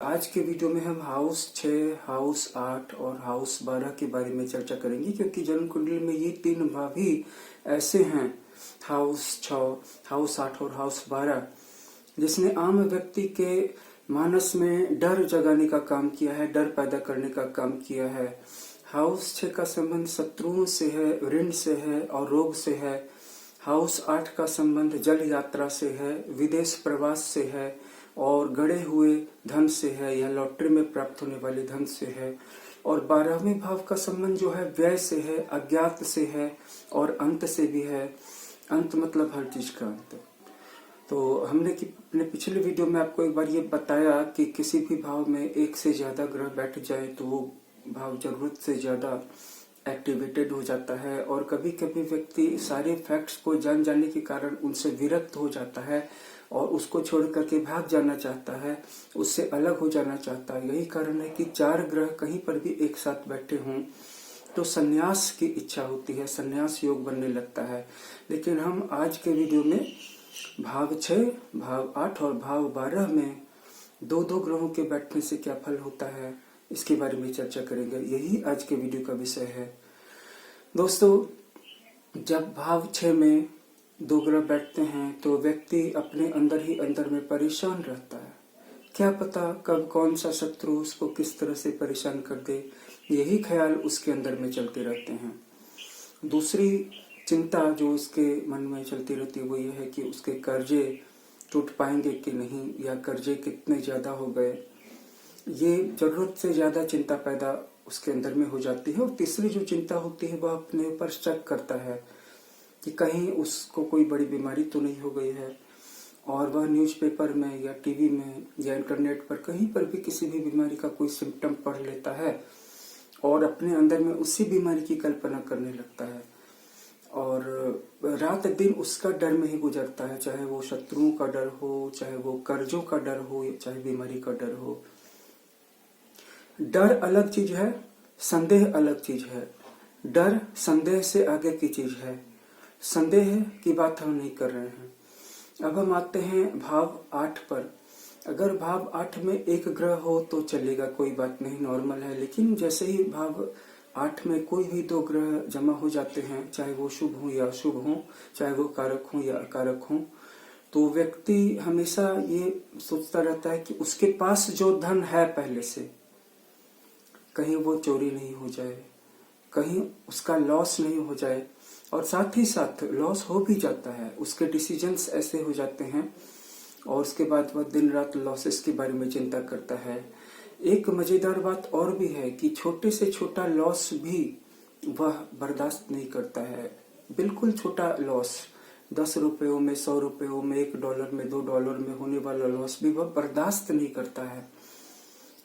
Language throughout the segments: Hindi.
आज के वीडियो में हम हाउस 6, हाउस 8 और हाउस 12 के बारे में चर्चा करेंगे, क्योंकि जन्म कुंडली में ये तीन भाव ही ऐसे हैं, हाउस 6, हाउस 8 और हाउस 12, जिसने आम व्यक्ति के मानस में डर जगाने का काम किया है, डर पैदा करने का काम किया है। हाउस 6 का संबंध शत्रुओं से है, ऋण से है और रोग से है। हाउस 8 का संबंध जल यात्रा से है, विदेश प्रवास से है और गड़े हुए धन से है या लॉटरी में प्राप्त होने वाले धन से है। और 12वें भाव का संबंध जो है व्यय से है, अज्ञात से है और अंत से भी है। अंत मतलब हर चीज का अंत। तो हमने अपने पिछले वीडियो में आपको एक बार ये बताया कि किसी भी भाव में एक से ज्यादा ग्रह बैठ जाए तो वो भाव जरूरत से ज्यादा एक्टिवेटेड हो जाता है और कभी कभी व्यक्ति सारे फैक्ट्स को जान जाने के कारण उनसे विरक्त हो जाता है और उसको छोड़ करके भाग जाना चाहता है, उससे अलग हो जाना चाहता है। यही कारण है कि 4 ग्रह कहीं पर भी एक साथ बैठे हों तो संन्यास की इच्छा होती है, संन्यास योग बनने लगता है। लेकिन हम आज के वीडियो में भाव 6, भाव 8 और भाव 12 में दो दो ग्रहों के बैठने से क्या फल होता है, इसके बारे में चर्चा करेंगे। यही आज के वीडियो का विषय है। दोस्तों, जब भाव 6 में 2 ग्रह बैठते हैं तो व्यक्ति अपने अंदर ही अंदर में परेशान रहता है। क्या पता कब कौन सा शत्रु उसको किस तरह से परेशान कर दे, यही ख्याल उसके अंदर में चलते रहते हैं। दूसरी चिंता जो उसके मन में चलती रहती है वो ये है कि उसके कर्जे टूट पाएंगे कि नहीं, या कर्जे कितने ज्यादा हो गए। ये जरूरत से ज्यादा चिंता पैदा उसके अंदर में हो जाती है। और तीसरी जो चिंता होती है वह अपने ऊपर शक करता है कि कहीं उसको कोई बड़ी बीमारी तो नहीं हो गई है, और वह न्यूज़पेपर में या टीवी में या इंटरनेट पर कहीं पर भी किसी भी बीमारी का कोई सिम्टम पढ़ लेता है और अपने अंदर में उसी बीमारी की कल्पना करने लगता है और रात दिन उसका डर में ही गुजरता है, चाहे वो शत्रुओं का डर हो, चाहे वो कर्जों का डर हो, चाहे बीमारी का डर हो। डर अलग चीज है, संदेह अलग चीज है। डर संदेह से आगे की चीज है। संदेह की बात हम नहीं कर रहे हैं। अब हम आते हैं भाव 8 पर। अगर भाव 8 में एक ग्रह हो तो चलेगा, कोई बात नहीं, नॉर्मल है। लेकिन जैसे ही भाव 8 में कोई भी 2 ग्रह जमा हो जाते हैं, चाहे वो शुभ हो या अशुभ हो, चाहे वो कारक हो या अकारक हो, तो व्यक्ति हमेशा ये सोचता रहता है कि उसके पास जो धन है पहले से, कहीं वो चोरी नहीं हो जाए, कहीं उसका लॉस नहीं हो जाए। और साथ ही साथ लॉस हो भी जाता है, उसके डिसीजंस ऐसे हो जाते हैं और उसके बाद वह दिन रात लॉसेस के बारे में चिंता करता है। एक मजेदार बात और भी है कि छोटे से छोटा लॉस भी वह बर्दाश्त नहीं करता है। बिल्कुल छोटा लॉस, 10 रुपयों में, 100 रुपयों में, $1 में, $2 में होने वाला लॉस भी वह बर्दाश्त नहीं करता है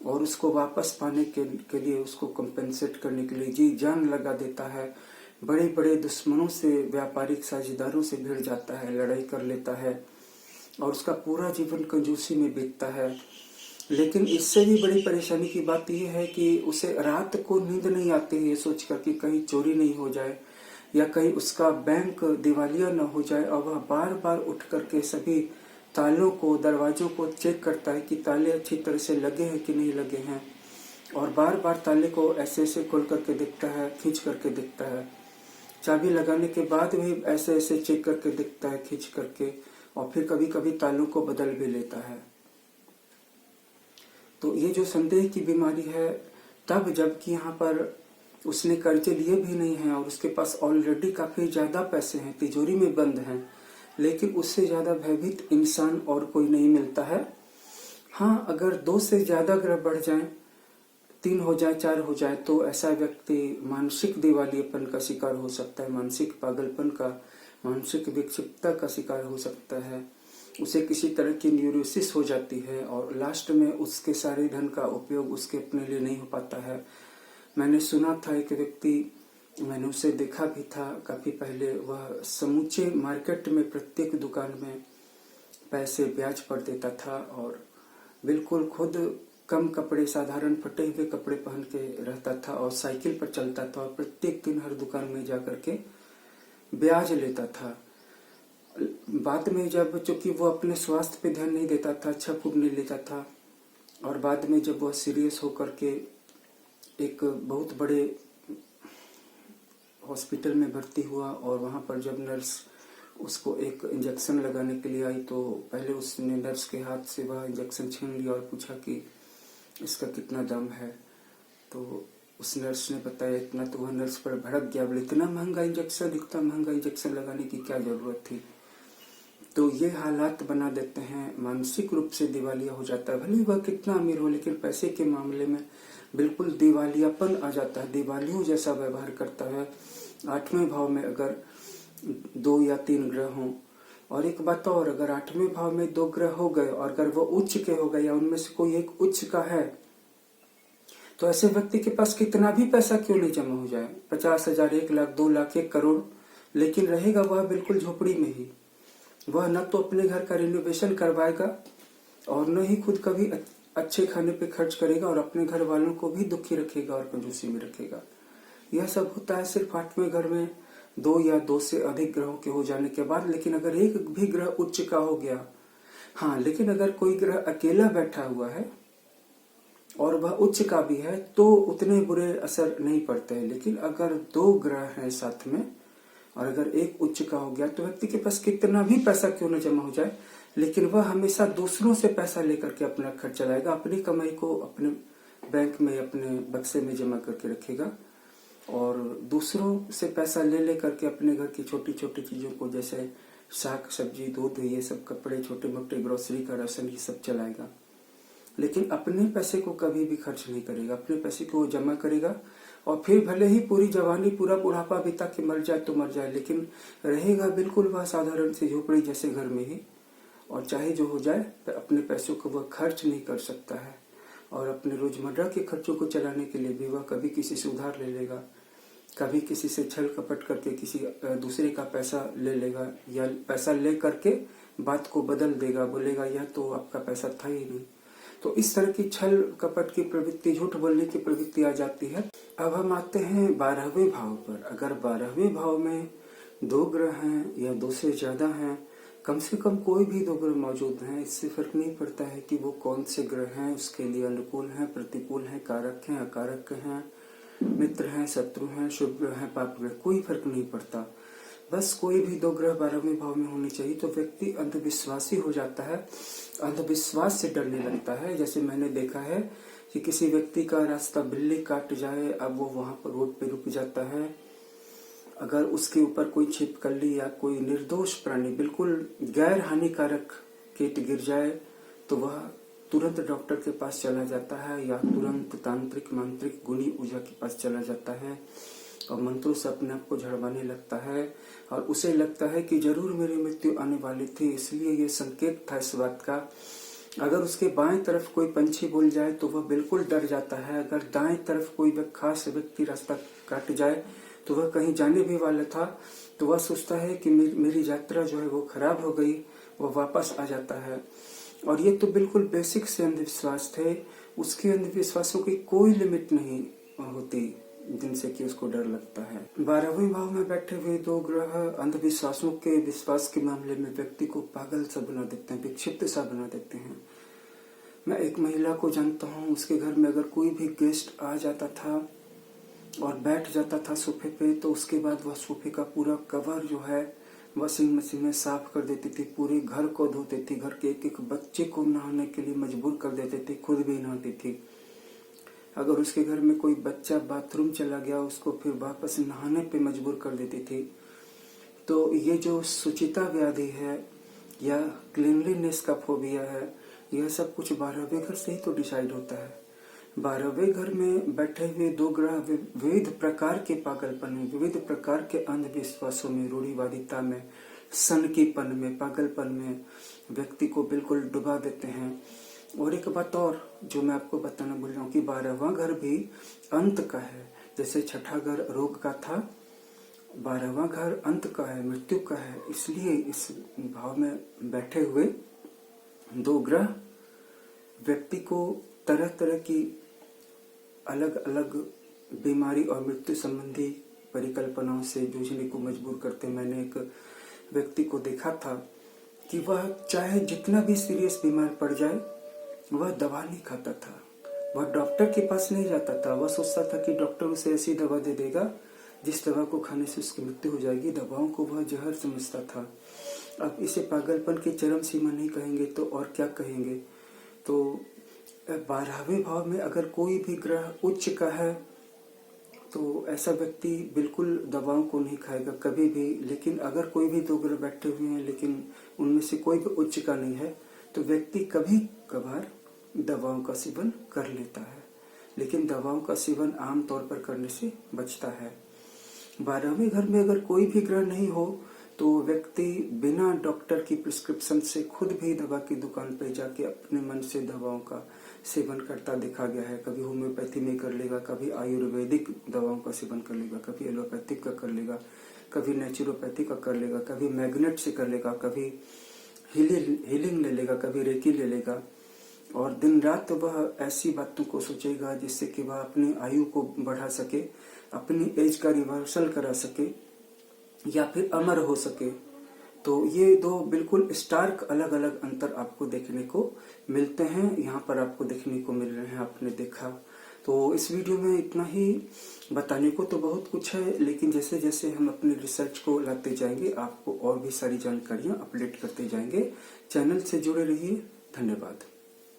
और उसको वापस पाने के लिए, उसको कंपेंसेट करने के लिए जी जान लगा देता है। बड़े बड़े दुश्मनों से, व्यापारिक साझेदारों से भिड़ जाता है, लड़ाई कर लेता है और उसका पूरा जीवन कंजूसी में बीतता है। लेकिन इससे भी बड़ी परेशानी की बात यह है कि उसे रात को नींद नहीं आती है, ये सोचकर कि कहीं चोरी नहीं हो जाए या कहीं उसका बैंक दिवालिया न हो जाए। और वह बार बार उठ करके सभी तालों को, दरवाजों को चेक करता है कि ताले अच्छी तरह से लगे हैं कि नहीं लगे हैं, और बार बार ताले को ऐसे ऐसे खोल करके देखता है, खींच करके देखता है। चाबी लगाने के बाद भी ऐसे ऐसे चेक करके देखता है, खींच करके, और फिर कभी कभी तालों को बदल भी लेता है। तो ये जो संदेह की बीमारी है, तब जबकि यहाँ पर उसने कर्जे लिए भी नहीं हैं और उसके पास ऑलरेडी काफी ज्यादा पैसे हैं, तिजोरी में बंद हैं, लेकिन उससे ज्यादा भयभीत इंसान और कोई नहीं मिलता है। हाँ, अगर 2 से ज्यादा ग्रह बढ़ जाएं, 3 हो जाए, 4 हो जाए, तो ऐसा व्यक्ति मानसिक दिवालियेपन का शिकार हो सकता है, मानसिक पागलपन का, मानसिक विक्षिप्तता का शिकार हो सकता है। उसे किसी तरह की न्यूरोसिस हो जाती है और लास्ट में उसके सारे धन का उपयोग उसके अपने लिए नहीं हो पाता है। मैंने सुना था एक व्यक्ति, मैंने उसे देखा भी था काफी पहले, वह समूचे मार्केट में प्रत्येक दुकान में पैसे ब्याज पर देता था और बिल्कुल खुद कम कपड़े, साधारण फटे हुए कपड़े पहन के रहता था और साइकिल पर चलता था और प्रत्येक दिन हर दुकान में जाकर के ब्याज लेता था। बाद में जब, चूंकि वो अपने स्वास्थ्य पे ध्यान नहीं देता था, अच्छा फूड नहीं लेता था, और बाद में जब वह सीरियस होकर के एक बहुत बड़े हॉस्पिटल में भर्ती हुआ और वहाँ पर जब नर्स उसको एक इंजेक्शन लगाने के लिए आई तो पहले उसने नर्स के हाथ से वह इंजेक्शन छीन लिया और पूछा कि इसका कितना दाम है। तो उस नर्स ने बताया इतना। तो वह नर्स पर भड़क गया, बोले इतना महंगा इंजेक्शन लगाने की क्या जरूरत थी। तो ये हालात बना देते हैं, मानसिक रूप से दिवालिया हो जाता है। भले वह कितना अमीर हो लेकिन पैसे के मामले में बिल्कुल दिवालियापन आ जाता है, दिवालियों जैसा व्यवहार करता है। 8वें भाव में अगर 2 या 3 ग्रह हों, और एक बात और, अगर 8वें भाव में 2 ग्रह हो गए और अगर वो उच्च के हो गए या उनमें से कोई एक उच्च का है, तो ऐसे व्यक्ति के पास कितना भी पैसा क्यों नहीं जमा हो जाए, 50,000, 1 लाख, 2 लाख, 1 करोड़, लेकिन रहेगा वह बिल्कुल झोपड़ी में ही। वह न तो अपने घर का रिनोवेशन करवाएगा और न ही खुद कभी अच्छे खाने पे खर्च करेगा और अपने घर वालों को भी दुखी रखेगा और कंजूसी में रखेगा। यह सब होता है सिर्फ 8वें घर में 2 या 2 से अधिक ग्रहों के हो जाने के बाद। लेकिन अगर एक भी ग्रह उच्च का हो गया, हाँ, लेकिन अगर कोई ग्रह अकेला बैठा हुआ है और वह उच्च का भी है तो उतने बुरे असर नहीं पड़ते हैं। लेकिन अगर 2 ग्रह हैं साथ में और अगर एक उच्च का हो गया तो व्यक्ति के पास कितना भी पैसा क्यों न जमा हो जाए, लेकिन वह हमेशा दूसरों से पैसा लेकर के अपना खर्च चलाएगा, अपनी कमाई को अपने बैंक में, अपने बक्से में जमा करके रखेगा और दूसरों से पैसा ले करके अपने घर की छोटी छोटी चीजों को, जैसे साग सब्जी, दूध, ये सब, कपड़े, छोटे मोटे ग्रोसरी का राशन, ये सब चलाएगा। लेकिन अपने पैसे को कभी भी खर्च नहीं करेगा, अपने पैसे को जमा करेगा और फिर भले ही पूरी जवानी, पूरा बुढ़ापा बिता के मर जाए तो मर जाए, लेकिन रहेगा बिल्कुल वह साधारण सी झोपड़ी जैसे घर में ही। और चाहे जो हो जाए, अपने पैसों को वह खर्च नहीं कर सकता है और अपने रोजमर्रा के खर्चों को चलाने के लिए भी वह कभी किसी से उधार ले लेगा, कभी किसी से छल कपट करके किसी दूसरे का पैसा ले लेगा या पैसा ले करके बात को बदल देगा, बोलेगा यह तो आपका पैसा था ही नहीं। तो इस तरह की छल कपट की प्रवृत्ति, झूठ बोलने की प्रवृत्ति आ जाती है। अब हम आते हैं 12वें भाव पर। अगर 12वें भाव में 2 ग्रह हैं या 2 से ज्यादा हैं, कम से कम कोई भी 2 ग्रह मौजूद हैं, इससे फर्क नहीं पड़ता है कि वो कौन से ग्रह हैं, उसके लिए अनुकूल हैं, प्रतिकूल हैं, कारक हैं, अकारक हैं, मित्र हैं, शत्रु हैं, शुभ ग्रह हैं, पाप ग्रह, कोई फर्क नहीं पड़ता। बस कोई भी 2 ग्रह 12वें भाव में होने चाहिए तो व्यक्ति अंधविश्वासी हो जाता है, अंधविश्वास से डरने लगता है। जैसे मैंने देखा है कि किसी व्यक्ति का रास्ता बिल्ली काट जाए, अब वो वहां पर रोड पे रुक जाता है। अगर उसके ऊपर कोई छिपकली या कोई निर्दोष प्राणी, बिल्कुल गैर हानिकारक कीट गिर जाए तो वह तुरंत डॉक्टर के पास चला जाता है या तुरंत तांत्रिक, मांत्रिक, गुणी ऊर्जा के पास चला जाता है और मंत्रों से अपने आप को झड़वाने लगता है और उसे लगता है कि जरूर मेरी मृत्यु आने वाली थी, इसलिए ये संकेत था इस बात का। अगर उसके बाएं तरफ कोई पंछी बोल जाए तो वह बिल्कुल डर जाता है। अगर दाएं तरफ कोई खास व्यक्ति रास्ता काट जाए तो वह कहीं जाने भी वाला था तो वह सोचता है कि मेरी यात्रा जो है वो खराब हो गई, वह वापस आ जाता है। और ये तो बिल्कुल बेसिक से अंधविश्वास थे। उसके अंधविश्वासों की कोई लिमिट नहीं होती जिनसे कि उसको डर लगता है। 12वें भाव में बैठे हुए 2 ग्रह अंधविश्वासों के, विश्वास के मामले में व्यक्ति को पागल सा बना देते हैं, विक्षिप्त सा बना देते हैं। मैं एक महिला को जानता हूँ, उसके घर में अगर कोई भी गेस्ट आ जाता था और बैठ जाता था सोफे पे तो उसके बाद वह सोफे का पूरा कवर जो है वॉशिंग मशीन में साफ कर देती थी, पूरे घर को धोती थी, घर के एक एक बच्चे को नहाने के लिए मजबूर कर देती थी, खुद भी नहाती थी। अगर उसके घर में कोई बच्चा बाथरूम चला गया उसको फिर वापस नहाने पे मजबूर कर देती थी। तो ये जो सुचिता व्याधि है या क्लीनलीनेस का फोबिया है, यह सब कुछ 12वें घर से ही तो डिसाइड होता है। 12वें घर में बैठे हुए 2 ग्रह विविध प्रकार के पागलपन में, विविध प्रकार के अंधविश्वासों में, रूढ़िवादिता में, सनकीपन में, पागलपन में व्यक्ति को बिल्कुल डुबा देते हैं। और एक बात और जो मैं आपको बताना भूल रहा हूँ कि 12वां घर भी अंत का है। जैसे छठा घर रोग का था, 12वां घर अंत का है, मृत्यु का है। इसलिए इस भाव में बैठे हुए 2 ग्रह व्यक्ति को तरह तरह की अलग अलग बीमारी और मृत्यु संबंधी परिकल्पनाओं से जूझने को मजबूर करते। मैंने एक व्यक्ति को देखा था कि वह चाहे जितना भी सीरियस बीमार पड़ जाए, वह दवा नहीं खाता था, वह डॉक्टर के पास नहीं जाता था। वह सोचता था कि डॉक्टर उसे ऐसी दवा दे देगा जिस दवा को खाने से उसकी मृत्यु हो जाएगी। दवाओं को वह जहर समझता था। अब इसे पागलपन की चरम सीमा नहीं कहेंगे तो और क्या कहेंगे। तो 12वें भाव में अगर कोई भी ग्रह उच्च का है तो ऐसा व्यक्ति बिल्कुल दवाओं को नहीं खाएगा कभी भी। लेकिन अगर कोई भी 2 ग्रह बैठे हुए हैं लेकिन उनमें से कोई भी उच्च का नहीं है तो व्यक्ति कभी कभार दवाओं का सेवन कर लेता है, लेकिन दवाओं का सेवन आम तौर पर करने से बचता है। 12वें घर में अगर कोई भी ग्रह नहीं हो तो व्यक्ति बिना डॉक्टर की प्रिस्क्रिप्शन से खुद भी दवा की दुकान पर जाके अपने मन से दवाओं का सेवन करता देखा गया है। कभी होम्योपैथी में कर लेगा, कभी आयुर्वेदिक दवाओं का सेवन कर लेगा, कभी एलोपैथिक का कर लेगा, कभी नेचुरोपैथी का कर लेगा, कभी मैग्नेट से कर लेगा, कभी हीलिंग ले लेगा, कभी रेकी ले लेगा। और दिन रात वह ऐसी बातों को सोचेगा जिससे कि वह अपनी आयु को बढ़ा सके, अपनी एज का रिवर्सल करा सके या फिर अमर हो सके। तो ये 2 बिल्कुल स्टार्क अलग अलग अंतर आपको देखने को मिलते हैं, यहाँ पर आपको देखने को मिल रहे हैं, आपने देखा। तो इस वीडियो में इतना ही। बताने को तो बहुत कुछ है, लेकिन जैसे जैसे हम अपनी रिसर्च को लाते जाएंगे आपको और भी सारी जानकारियां अपडेट करते जाएंगे। चैनल से जुड़े रहिए। धन्यवाद।